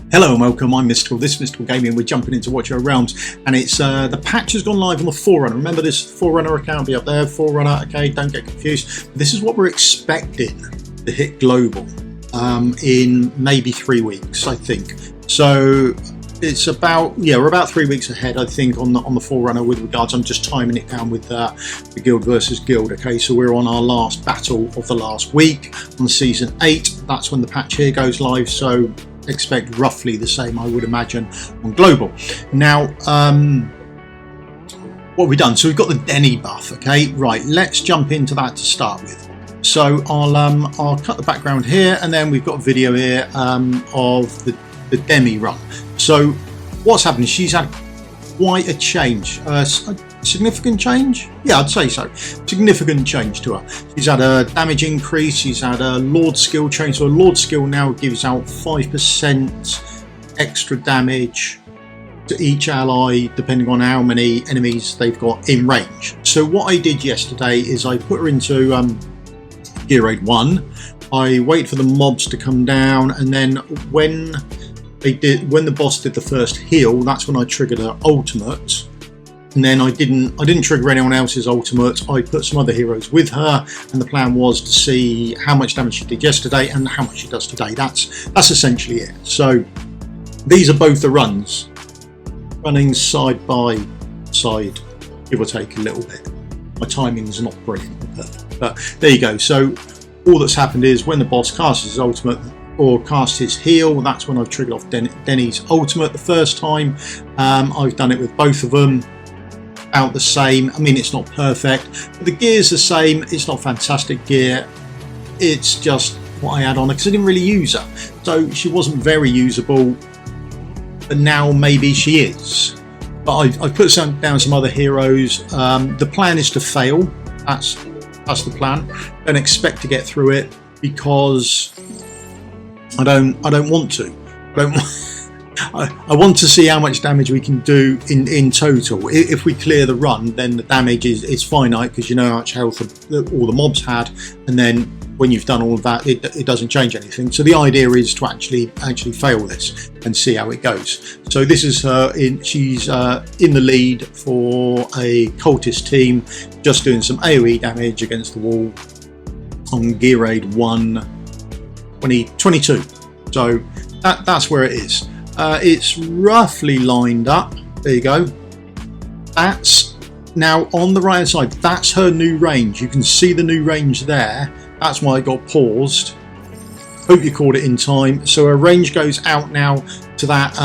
Hello and welcome, I'm Mystical, this is Mystical Gaming. We're jumping into Watch Your Realms, and it's the patch has gone live on the Forerunner. Remember, this Forerunner account will be up there, Forerunner, okay, don't get confused. This is what we're expecting to hit global in maybe 3 weeks, I think. So it's about, yeah, we're about 3 weeks ahead, I think, on the Forerunner with regards. I'm just timing it down with the Guild versus Guild, okay? So we're on our last battle of the last week on Season 8. That's when the patch here goes live, so expect roughly the same, I would imagine, on global. Now, what have we done? So we've got the Demi Buff, okay? Right, let's jump into that to start with. So I'll cut the background here, and then we've got a video here of the Demi run. So what's happened? She's had quite a change, a significant change. Yeah, I'd say so. Significant change to her. She's had a damage increase. She's had a Lord skill change. So a Lord skill now gives out 5% extra damage to each ally, depending on how many enemies they've got in range. So what I did yesterday is I put her into Gear Raid 1. I wait for the mobs to come down, and then when the boss did the first heal, that's when I triggered her ultimate. And then I didn't trigger anyone else's ultimate. I put some other heroes with her, and the plan was to see how much damage she did yesterday and how much she does today. That's essentially it. So these are both the runs, running side by side, give or take a little bit. My timing's not brilliant, but there you go. So all that's happened is when the boss casts his ultimate or casts his heal, that's when I've triggered off Denny's ultimate the first time. I've done it with both of them. About the same. I mean, it's not perfect, but the gear's the same. It's not fantastic gear. It's just what I had on her because I didn't really use her, so she wasn't very usable. But now maybe she is. But I've put down some other heroes. The plan is to fail. That's the plan. Don't expect to get through it because I don't want to. I want to see how much damage we can do in total. If we clear the run, then the damage is finite because you know how much health all the mobs had, and then when you've done all of that, it doesn't change anything. So the idea is to actually fail this and see how it goes. So this is her. She's in the lead for a cultist team, just doing some AoE damage against the wall on Gear Raid 1 2022. So that's where it is. It's roughly lined up. There you go. That's now on the right hand side. That's her new range. You can see the new range there. That's why it got paused. Hope you caught it in time. So her range goes out now to that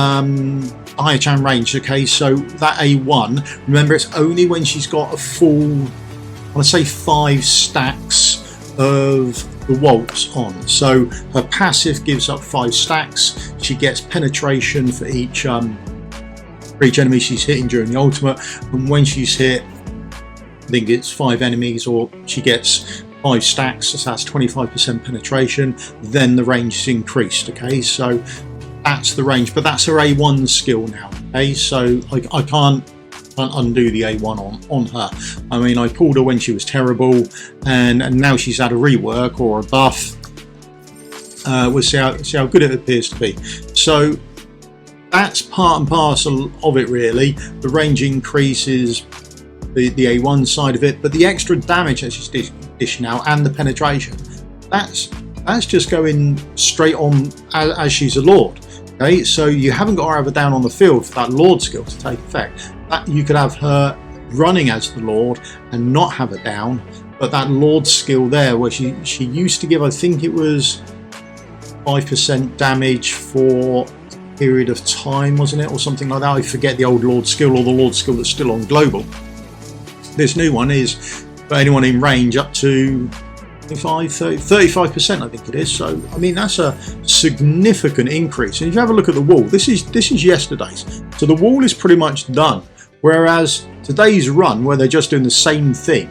higher chan range. Okay, so that A1. Remember, it's only when she's got a full, I want to say 5 stacks of the waltz on. So her passive gives up 5 stacks. She gets penetration for each enemy she's hitting during the ultimate, and when she's hit, I think it's 5 enemies, or she gets 5 stacks, so that's 25% penetration. Then the range is increased. Okay, so that's the range, but that's her A1 skill now. Okay, so I can't undo the A1 on her. I mean, I pulled her when she was terrible, and now she's had a rework or a buff. We'll see how good it appears to be. So that's part and parcel of it, really. The range increases the A1 side of it, but the extra damage that she's dishing out and the penetration, that's just going straight on as she's a Lord. Okay, so you haven't got to have her down on the field for that Lord skill to take effect. You could have her running as the Lord and not have her down, but that Lord skill there, where she used to give, I think it was 5% damage for a period of time, wasn't it, or something like that. I forget the old Lord skill, or the Lord skill that's still on global. This new one is for anyone in range up to 35%, I think it is. So I mean, that's a significant increase. And if you have a look at the wall, this is yesterday's, so the wall is pretty much done. Whereas today's run, where they're just doing the same thing,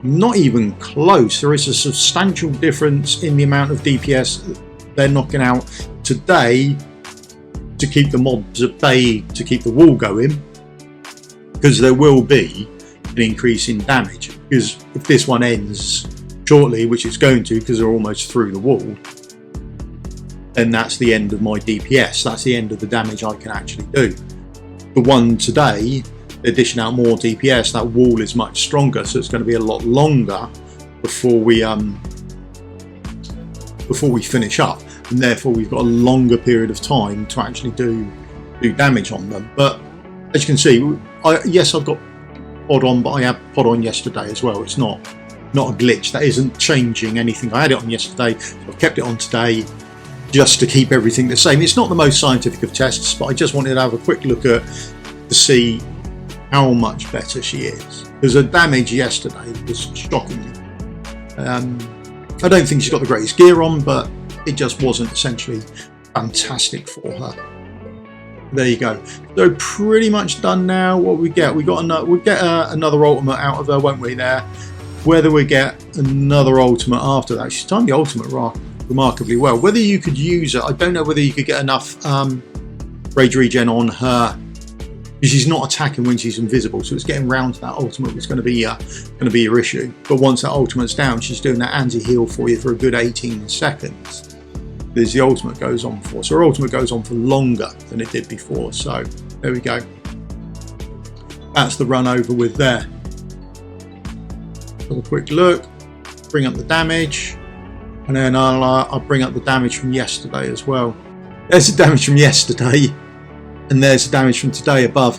not even close. There is a substantial difference in the amount of DPS they're knocking out today to keep the mobs at bay, to keep the wall going, because there will be an increase in damage. Because if this one ends shortly, which it's going to, because they're almost through the wall, then that's the end of my DPS. That's the end of the damage I can actually do. The one today, addition out more DPS, that wall is much stronger, so it's going to be a lot longer before we finish up, and therefore we've got a longer period of time to actually do damage on them. But as you can see, yes, I've got pod on, but I had pod on yesterday as well. It's not a glitch. That isn't changing anything. I had it on yesterday, so I've kept it on today just to keep everything the same. It's not the most scientific of tests, but I just wanted to have a quick look at to see how much better she is, because her damage yesterday was shocking. I don't think she's got the greatest gear on, but it just wasn't essentially fantastic for her. There you go. So pretty much done now. What we get? We'll get another ultimate out of her, won't we? There. Whether we get another ultimate after that, she's timed the ultimate remarkably well. Whether you could use her, I don't know whether you could get enough rage regen on her, because she's not attacking when she's invisible, so it's getting round to that ultimate was going to be your issue. But once that ultimate's down, she's doing that anti-heal for you for a good 18 seconds. There's the ultimate goes on for. So her ultimate goes on for longer than it did before. So there we go. That's the run over with there. Have a quick look, bring up the damage, and then I'll bring up the damage from yesterday as well. There's the damage from yesterday, and there's the damage from today above.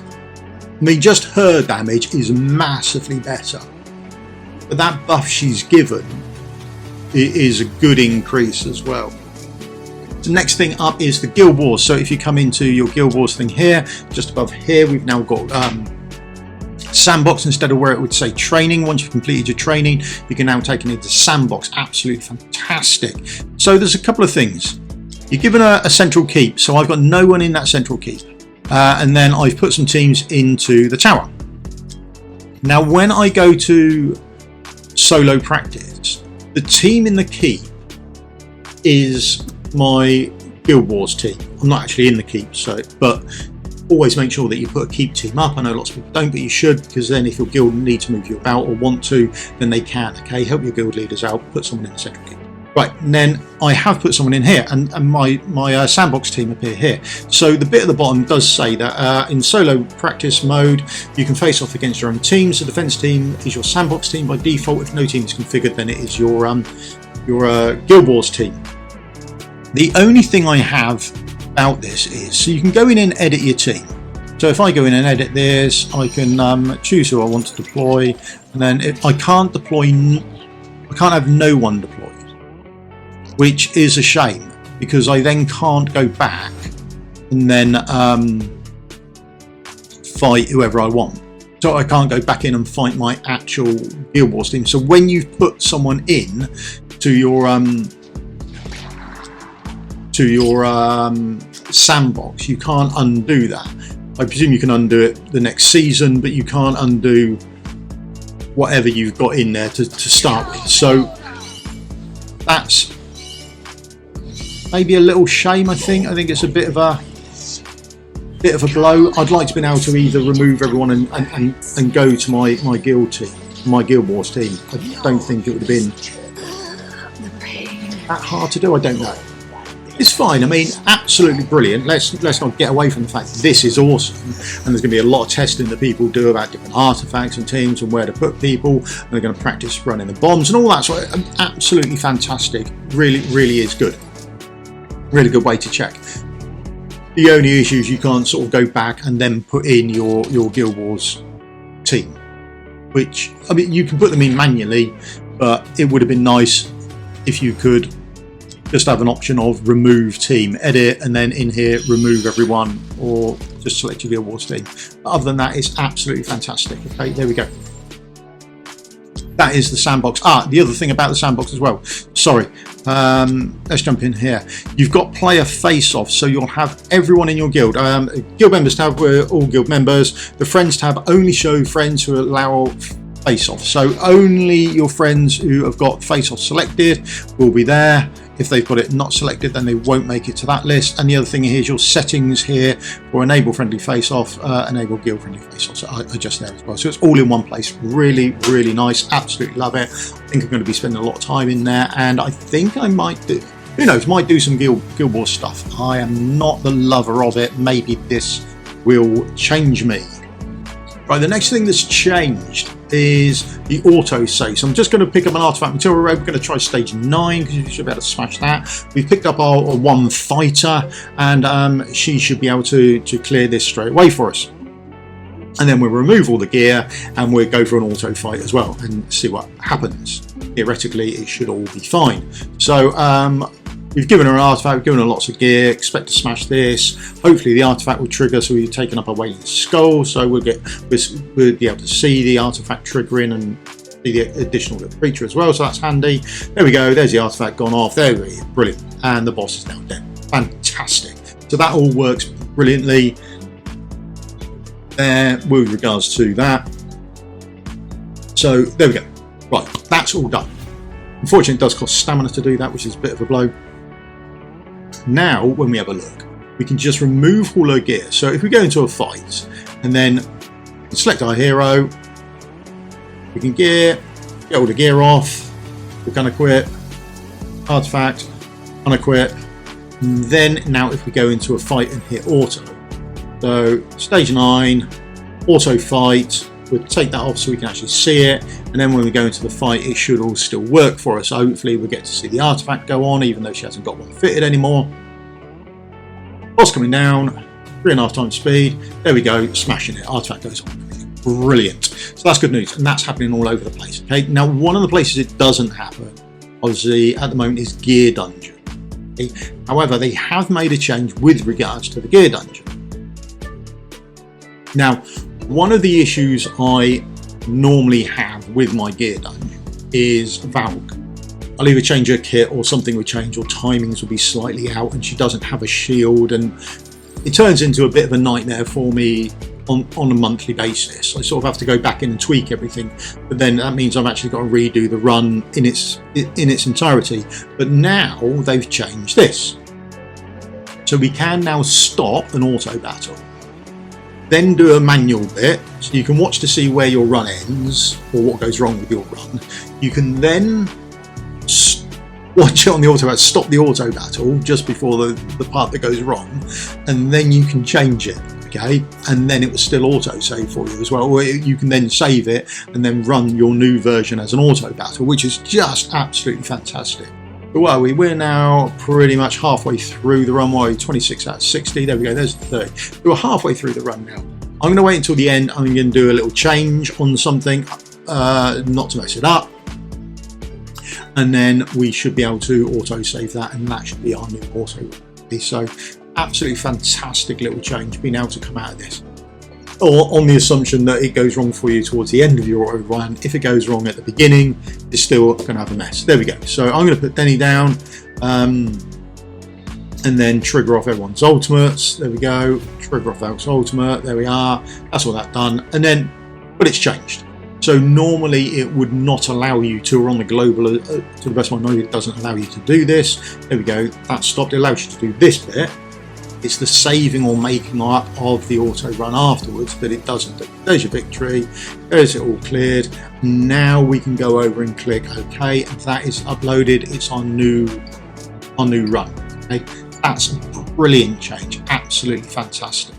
I mean, just her damage is massively better, but that buff she's given is a good increase as well. The next thing up is the Guild Wars. So if you come into your Guild Wars thing here, just above here, we've now got Sandbox instead of where it would say training. Once you've completed your training, you can now take it into Sandbox. Absolutely fantastic. So there's a couple of things. You're given a central keep. So I've got no one in that central keep. And then I've put some teams into the tower. Now, when I go to solo practice, the team in the keep is my Guild Wars team. I'm not actually in the keep, but always make sure that you put a keep team up. I know lots of people don't, but you should, because then if your guild needs to move you about or want to, then they can. Okay, help your guild leaders out, put someone in the central keep. Right, and then I have put someone in here, and my sandbox team appear here. So the bit at the bottom does say that in solo practice mode, you can face off against your own teams. The defense team is your sandbox team by default. If no team is configured, then it is your Guild Wars team. The only thing I have about this is, so you can go in and edit your team. So if I go in and edit this, I can choose who I want to deploy, and then if I can't have no one deployed, which is a shame, because I then can't go back and then fight whoever I want. So I can't go back in and fight my actual Guild Wars team. So when you've put someone in to your sandbox, you can't undo that. I presume you can undo it the next season, but you can't undo whatever you've got in there to start with. So that's maybe a little shame. I think it's a bit of a blow. I'd like to be able to either remove everyone and go to my guild team, my Guild Wars team. I don't think it would have been that hard to do. I don't know. It's fine. I mean, absolutely brilliant. Let's not get away from the fact that this is awesome, and there's going to be a lot of testing that people do about different artifacts and teams and where to put people, and they're going to practice running the bombs and all that sort of. Absolutely fantastic. Really is good. Really good way to check. The only issue is you can't sort of go back and then put in your Guild Wars team, which, I mean, you can put them in manually, but it would have been nice if you could just have an option of remove team, edit, and then in here remove everyone, or just select your Guild Wars team. But other than that, it's absolutely fantastic. Okay, there we go. That is the sandbox. The other thing about the sandbox as well, sorry, let's jump in here. You've got player face-off, so you'll have everyone in your guild. Guild members tab, we're all guild members. The friends tab only show friends who allow face-off, so only your friends who have got face-off selected will be there. If they've got it not selected, then they won't make it to that list. And the other thing here is your settings here for enable friendly face-off, enable guild friendly face-off. So I adjust there as well. So it's all in one place. Really nice. Absolutely love it. I think I'm going to be spending a lot of time in there, and I think I might do Who knows, might do some Guild War stuff. I am not the lover of it. Maybe this will change me. Right, the next thing that's changed is the auto save. So I'm just going to pick up an artifact material robe. We're going to try stage 9 because you should be able to smash that. We've picked up our one fighter, and she should be able to clear this straight away for us. And then we'll remove all the gear and we'll go for an auto fight as well and see what happens. Theoretically, it should all be fine. So we've given her an artifact, we've given her lots of gear, expect to smash this. Hopefully the artifact will trigger, so we've taken up a wailing skull, so we'll be able to see the artifact triggering and see the additional little creature as well, so that's handy. There we go, there's the artifact gone off, there we go, brilliant. And the boss is now dead. Fantastic. So that all works brilliantly there with regards to that. So there we go. Right, that's all done. Unfortunately, it does cost stamina to do that, which is a bit of a blow. Now, when we have a look, we can just remove all our gear. So if we go into a fight and then select our hero, we can get all the gear off, we can equip, artifact, unequip. And then now if we go into a fight and hit auto, so stage 9, auto fight, we'll take that off so we can actually see it, and then when we go into the fight it should all still work for us. So hopefully we'll get to see the artifact go on even though she hasn't got one fitted anymore. Boss coming down, 3.5 times speed, there we go, smashing it, artifact goes on. Brilliant. So that's good news, and that's happening all over the place. Okay, now one of the places it doesn't happen obviously at the moment is gear dungeon. Okay? However, they have made a change with regards to the gear dungeon. Now, one of the issues I normally have with my gear dungeon is Valk. I'll either change her kit or something will change or timings will be slightly out and she doesn't have a shield, and it turns into a bit of a nightmare for me on a monthly basis. I sort of have to go back in and tweak everything, but then that means I've actually got to redo the run in its entirety. But now they've changed this. So we can now stop an auto battle, then do a manual bit, so you can watch to see where your run ends or what goes wrong with your run. You can then watch it on the auto battle, stop the auto battle just before the part that goes wrong, and then you can change it, okay? And then it will still auto save for you as well, or you can then save it and then run your new version as an auto battle, which is just absolutely fantastic. But where are we? We're now pretty much halfway through the run. Why 26 out of 60? There we go, there's the 30. We're halfway through the run now. I'm going to wait until the end. I'm going to do a little change on something, not to mess it up. And then we should be able to auto save that, and that should be our new auto. So absolutely fantastic little change being able to come out of this. Or on the assumption that it goes wrong for you towards the end of your auto run. If it goes wrong at the beginning, it's still going to have a mess. There we go. So I'm going to put Denny down and then trigger off everyone's ultimates. There we go. Trigger off Valk's ultimate. There we are. That's all that done. And then, but it's changed. So normally it would not allow you to, or on the global, to the best of my knowledge, it doesn't allow you to do this. There we go, that's stopped. It allows you to do this bit. It's the saving or making up of the auto run afterwards that it doesn't do. There's your victory, there's it all cleared. Now we can go over and click OK, and that is uploaded. It's our new run. Okay, that's a brilliant change, absolutely fantastic.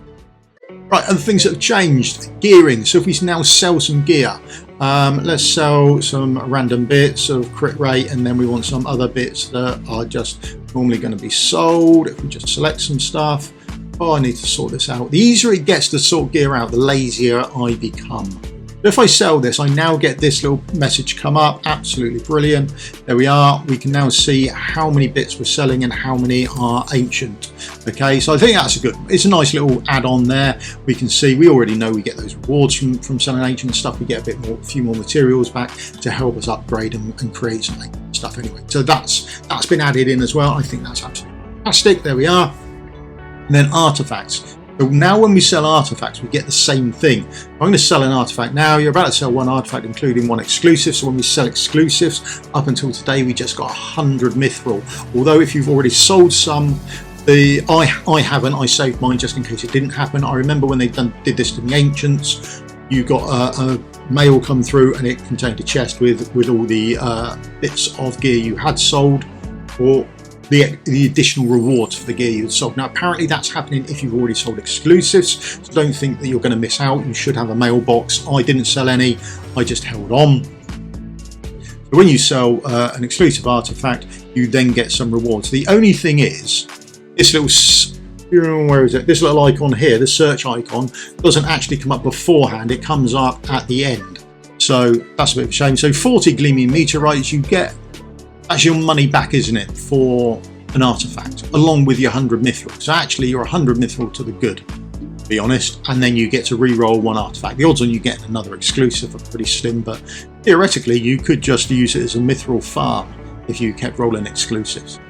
Right, other things that have changed, gearing. So if we now sell some gear, let's sell some random bits of crit rate, and then we want some other bits that are just normally going to be sold. If we just select some stuff, oh, I need to sort this out. The easier it gets to sort gear out, the lazier I become. If I sell this, I now get this little message come up, absolutely brilliant. There we are. We can now see how many bits we're selling and how many are ancient. Okay, so I think that's it's a nice little add-on there. We can see, we already know we get those rewards from selling ancient stuff. We get a few more materials back to help us upgrade and create some ancient stuff anyway. So that's been added in as well. I think that's absolutely fantastic. There we are. And then artifacts. So now when we sell artifacts, we get the same thing. I'm going to sell an artifact now. You're about to sell one artifact, including one exclusive. So when we sell exclusives, up until today, we just got 100 mithril. Although if you've already sold some, I haven't. I saved mine just in case it didn't happen. I remember when they did this to the ancients, you got a mail come through and it contained a chest with all the bits of gear you had sold, or the additional rewards for the gear you've sold. Now apparently that's happening if you've already sold exclusives, so don't think that you're going to miss out. You should have a mailbox. I didn't sell any, I just held on. So when you sell an exclusive artifact, you then get some rewards. The only thing is, this little, where is it? This little icon here, the search icon, doesn't actually come up beforehand, it comes up at the end. So that's a bit of a shame. So 40 gleaming meteorites, you get, that's your money back, isn't it, for an artifact, along with your 100 mithril. So actually you're 100 mithril to the good, to be honest, and then you get to re-roll one artifact. The odds on you getting another exclusive are pretty slim, but theoretically you could just use it as a mithril farm if you kept rolling exclusives.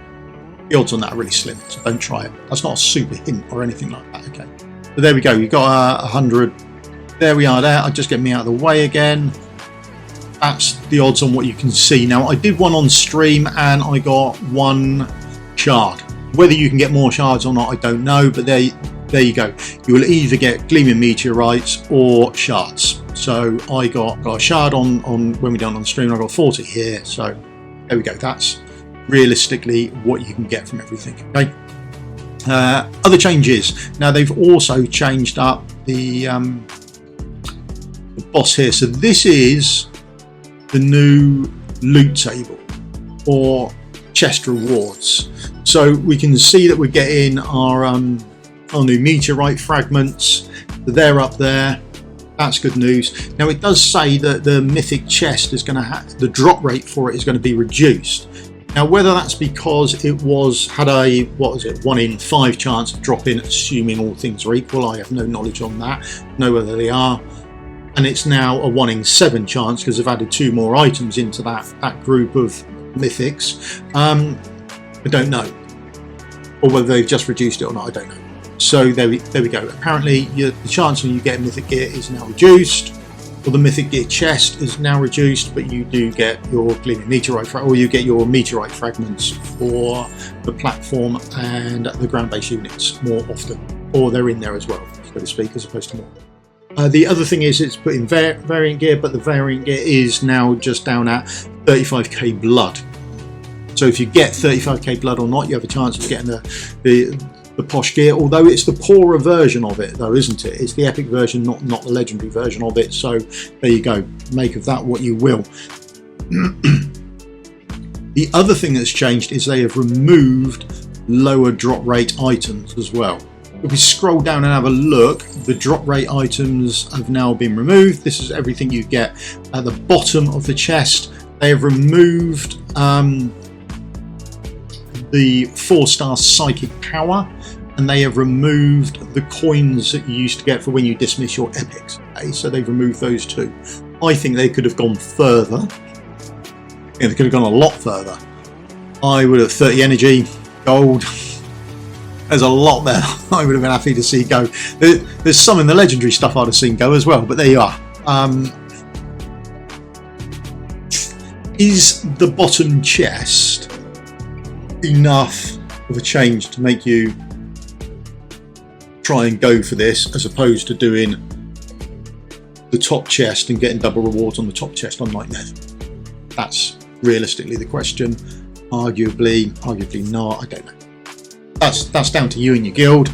The odds on that are really slim, so don't try it. That's not a super hint or anything like that, okay? But there we go, you've got 100. There we are there. I'll just get me out of the way again. That's the odds on what you can see. Now I did one on stream and I got 1 shard. Whether you can get more shards or not, I don't know, but there you go. You will either get gleaming meteorites or shards. So I got a shard on when we done on stream. I got 40 here, so there we go. That's realistically what you can get from everything. Okay. Other changes. Now they've also changed up the boss here. So this is the new loot table or chest rewards. So we can see that we're getting our new meteorite fragments. They're up there. That's good news. Now it does say that the mythic chest is going to have, the drop rate for it is going to be reduced. Now whether that's because it had a, what was it, 1 in 5 chance of dropping, assuming all things are equal, I have no knowledge on that, know whether they are, and it's now a 1 in 7 chance because they've added 2 more items into that group of mythics. I don't know, or whether they've just reduced it or not, I don't know. So there we go. Apparently the chance when you get mythic gear is now reduced, or the mythic gear chest is now reduced, but you do get your gleaming meteorite, or you get your meteorite fragments for the platform and the ground base units more often, or they're in there as well, so to speak, as opposed to more. The other thing is it's put in variant gear, but the variant gear is now just down at 35k blood. So if you get 35k blood or not, you have a chance of getting the posh gear, although it's the poorer version of it though, isn't it? It's the epic version, not the legendary version of it. So there you go, make of that what you will. The other thing that's changed is they have removed lower drop rate items as well. If we scroll down and have a look, the drop rate items have now been removed. This is everything you get at the bottom of the chest. They have removed the 4-star psychic power, and they have removed the coins that you used to get for when you dismiss your epics. Okay? So they've removed those too. I think they could have gone further. Yeah, they could have gone a lot further. I would have 30 energy, gold. There's a lot there I would have been happy to see go. There's some in the legendary stuff I'd have seen go as well, but there you are. Is the bottom chest enough of a change to make you try and go for this, as opposed to doing the top chest and getting double rewards on the top chest on Night Nether? That's realistically the question. Arguably not. I don't know. That's down to you and your guild.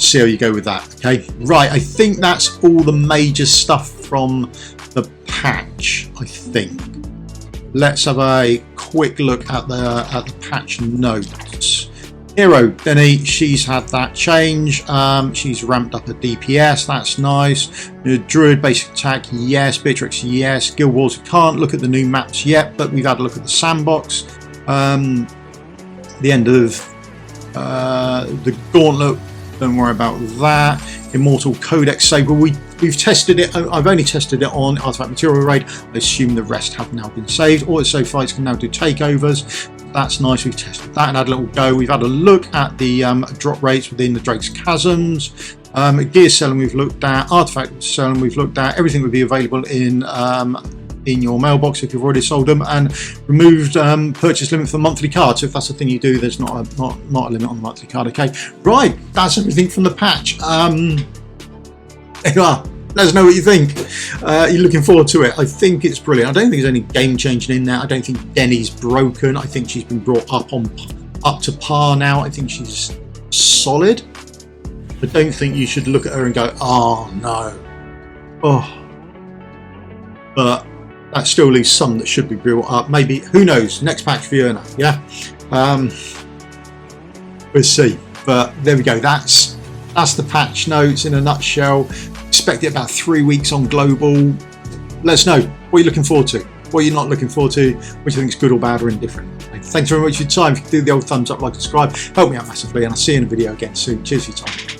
See how you go with that. Okay, right. I think that's all the major stuff from the patch. I think. Let's have a quick look at the patch notes. Hero Denny, she's had that change. She's ramped up her DPS. That's nice. Druid basic attack, yes. Beatrix, yes. Guild Wars, can't look at the new maps yet, but we've had a look at the sandbox. The end of the Gauntlet, don't worry about that. Immortal Codex Saber, we've tested it. I've only tested it on Artifact Material Raid. I assume the rest have now been saved. Auto fights can now do takeovers. That's nice. We've tested that and had a little go. We've had a look at the drop rates within the Drake's Chasms. Gear selling we've looked at. Artifact selling we've looked at. Everything would be available in your mailbox if you've already sold them, and removed purchase limit for monthly cards. So if that's the thing you do, there's not a limit on the monthly card. Okay, right, that's everything from the patch. There you are. Let us know what you think. You're looking forward to it. I think it's brilliant. I don't think there's any game changing in there. I don't think Denny's broken. I think she's been brought up on up to par now. I think she's solid. I don't think you should look at her and go, oh no, oh, but that still leaves some that should be built up. Maybe, who knows, next patch Forerunner, yeah. We'll see, but there we go. That's the patch notes in a nutshell. Expect it about 3 weeks on global. Let us know what you're looking forward to, what you're not looking forward to, what you think is good or bad or indifferent. Thanks very much for your time. If you could do the old thumbs up, like, subscribe, help me out massively, and I'll see you in a video again soon. Cheers for your time.